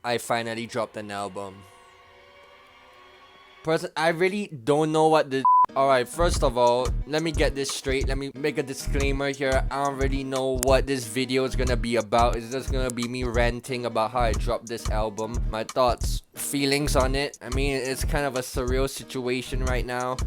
I finally dropped an album. I really don't know what the. Alright, first of all, let me get this straight. Let me make a disclaimer here. I don't really know what this video is gonna be about. It's just gonna be me ranting about how I dropped this album, my thoughts, feelings on it. I mean, it's kind of a surreal situation right now.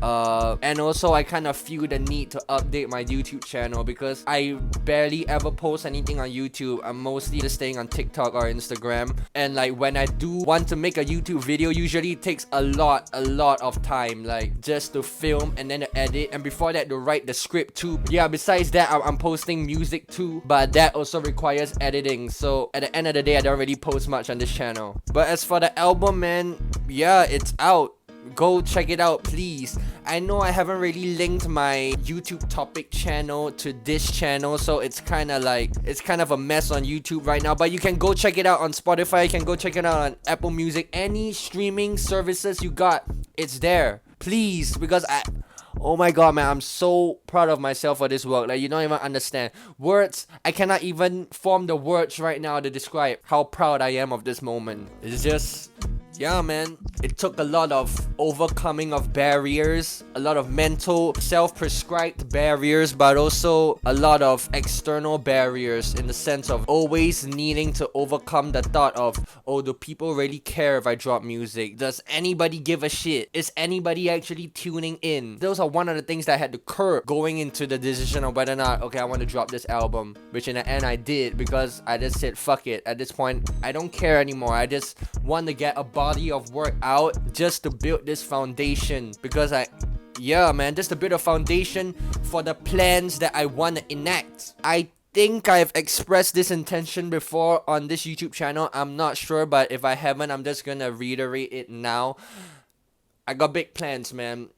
And also I kind of feel the need to update my YouTube channel because I barely ever post anything on YouTube. I'm mostly just staying on TikTok or Instagram. And like when I do want to make a YouTube video, usually it takes a lot of time, like just to film and then to edit, and before that to write the script too. Yeah, besides that, I'm posting music too, but that also requires editing. So at the end of the day, I don't really post much on this channel. But as for the album, man, yeah, it's out. Go check it out, please. I know I haven't really linked my YouTube topic channel to this channel, so it's kind of a mess on YouTube right now. But you can go check it out on Spotify. You can go check it out on Apple Music. Any streaming services you got, it's there. Please, because oh my god, man, I'm so proud of myself for this work. Like, you don't even understand. Words, I cannot even form the words right now to describe how proud I am of this moment. It's just, yeah, man, it took a lot of overcoming of barriers, a lot of mental self-prescribed barriers, but also a lot of external barriers in the sense of always needing to overcome the thought of, oh, do people really care if I drop music? Does anybody give a shit? Is anybody actually tuning in? Those are one of the things that I had to curb going into the decision of whether or not, okay, I want to drop this album, which in the end I did, because I just said, fuck it. At this point, I don't care anymore. I just want to get a body of work out just to build this foundation, because yeah, man, just to build a foundation for the plans that I want to enact. I think I've expressed this intention before on this YouTube channel. I'm not sure, but if I haven't, I'm just gonna reiterate it now. I got big plans, man.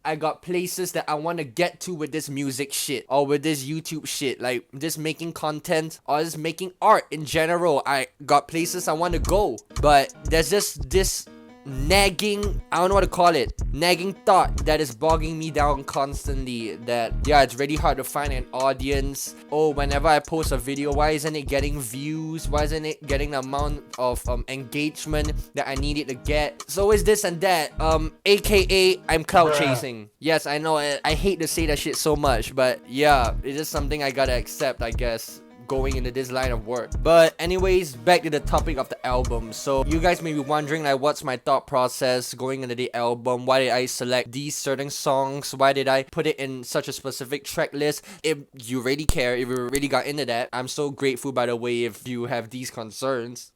I got places that I want to get to with this music shit or with this YouTube shit, like just making content or just making art in general. I got places I want to go, but there's just this nagging, I don't know what to call it, nagging thought that is bogging me down constantly, that yeah, it's really hard to find an audience. Oh, whenever I post a video, why isn't it getting views? Why isn't it getting the amount of engagement that I need it to get? So is this and that, aka I'm cloud chasing. Yes, I know, I hate to say that shit so much, but yeah, it's just something I gotta accept, I guess, going into this line of work. But anyways, back to the topic of the album. So you guys may be wondering, like, what's my thought process going into the album? Why did I select these certain songs? Why did I put it in such a specific track list? If you really care, if you really got into that, I'm so grateful, by the way, if you have these concerns.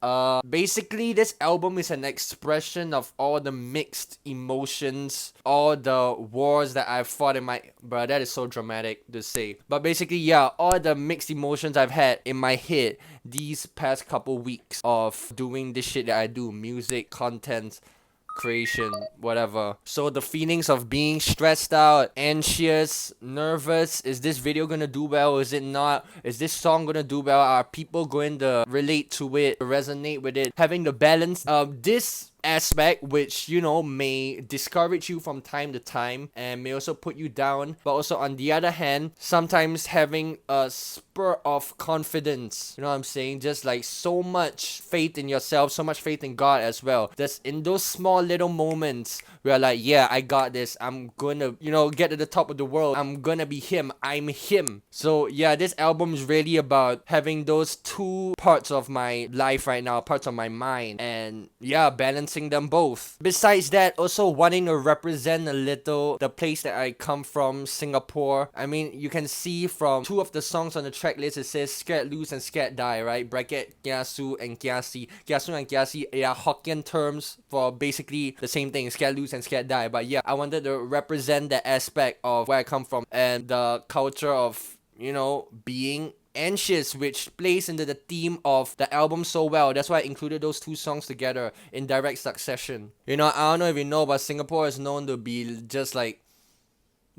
Basically, this album is an expression of all the mixed emotions, all the wars that I've fought in my... Bruh, that is so dramatic to say. But basically, yeah, all the mixed emotions I've had in my head these past couple weeks of doing this shit that I do, music, content, creation, whatever. So the feelings of being stressed out, anxious, nervous, is this video gonna do well, is it not, is this song gonna do well, are people going to relate to it, resonate with it, having the balance of this aspect, which, you know, may discourage you from time to time and may also put you down, but also on the other hand, sometimes having a spur of confidence, you know what I'm saying, just like so much faith in yourself, so much faith in God as well, just in those small little moments where like, yeah, I got this, I'm gonna, you know, get to the top of the world, I'm gonna be him, I'm him. So yeah, this album is really about having those two parts of my life right now, parts of my mind, and yeah, balancing them both. Besides that, also wanting to represent a little the place that I come from, Singapore. I mean, you can see from two of the songs on the track list, it says Scared Lose and Scared Die, right? Bracket Kiasu and Kiasi. Kiasu and Kiasi are Hokkien terms for basically the same thing, Scared Lose and Scared Die. But yeah, I wanted to represent that aspect of where I come from and the culture of, you know, being anxious, which plays into the theme of the album so well. That's why I included those two songs together in direct succession. You know, I don't know if you know, but Singapore is known to be just like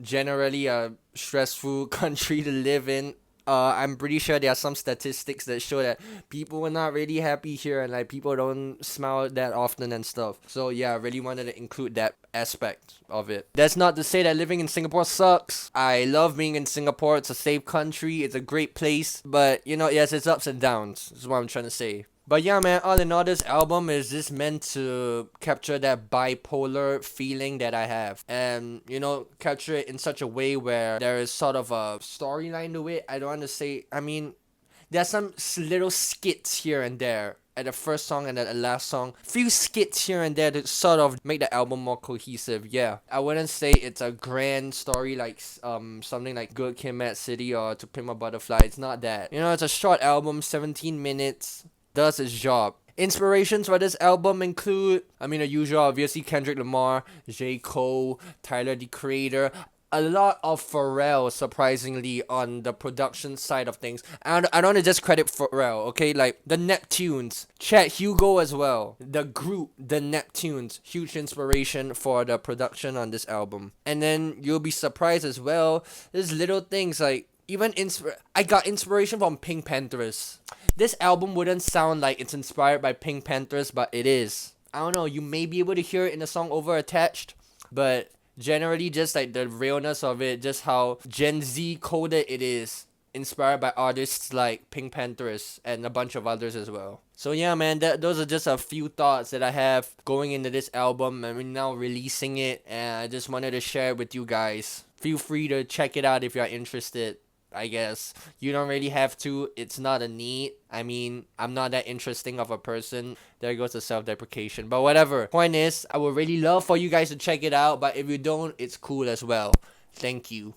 generally a stressful country to live in. I'm pretty sure there are some statistics that show that people are not really happy here and like people don't smile that often and stuff. So yeah, I really wanted to include that aspect of it. That's not to say that living in Singapore sucks. I love being in Singapore. It's a safe country. It's a great place. But, you know, yes, it's ups and downs. Is what I'm trying to say. But yeah, man, all in all, this album is just meant to capture that bipolar feeling that I have. And, you know, capture it in such a way where there is sort of a storyline to it. I don't want to say, I mean, there's some little skits here and there at the first song and at the last song. Few skits here and there to sort of make the album more cohesive. Yeah, I wouldn't say it's a grand story like something like Good Kid, Mad City or To Pimp a Butterfly. It's not that. You know, it's a short album, 17 minutes, does its job. Inspirations for this album include, I mean, the usual, obviously, Kendrick Lamar, J. Cole, Tyler, the Creator. A lot of Pharrell, surprisingly, on the production side of things. And I don't want to just credit Pharrell, okay? Like, the Neptunes, Chet Hugo as well. The group, the Neptunes, huge inspiration for the production on this album. And then you'll be surprised as well. There's little things like, even I got inspiration from Pink Panthers. This album wouldn't sound like it's inspired by Pink Panthers, but it is. I don't know, you may be able to hear it in the song Over Attached, but generally just like the realness of it, just how Gen Z coded it is, inspired by artists like Pink Panthers and a bunch of others as well. So yeah, man, those are just a few thoughts that I have going into this album, and we're now releasing it, and I just wanted to share it with you guys. Feel free to check it out if you're interested. I guess you don't really have to. It's not a need. I mean, I'm not that interesting of a person. There goes the self-deprecation. But whatever. Point is, I would really love for you guys to check it out. But if you don't, it's cool as well. Thank you.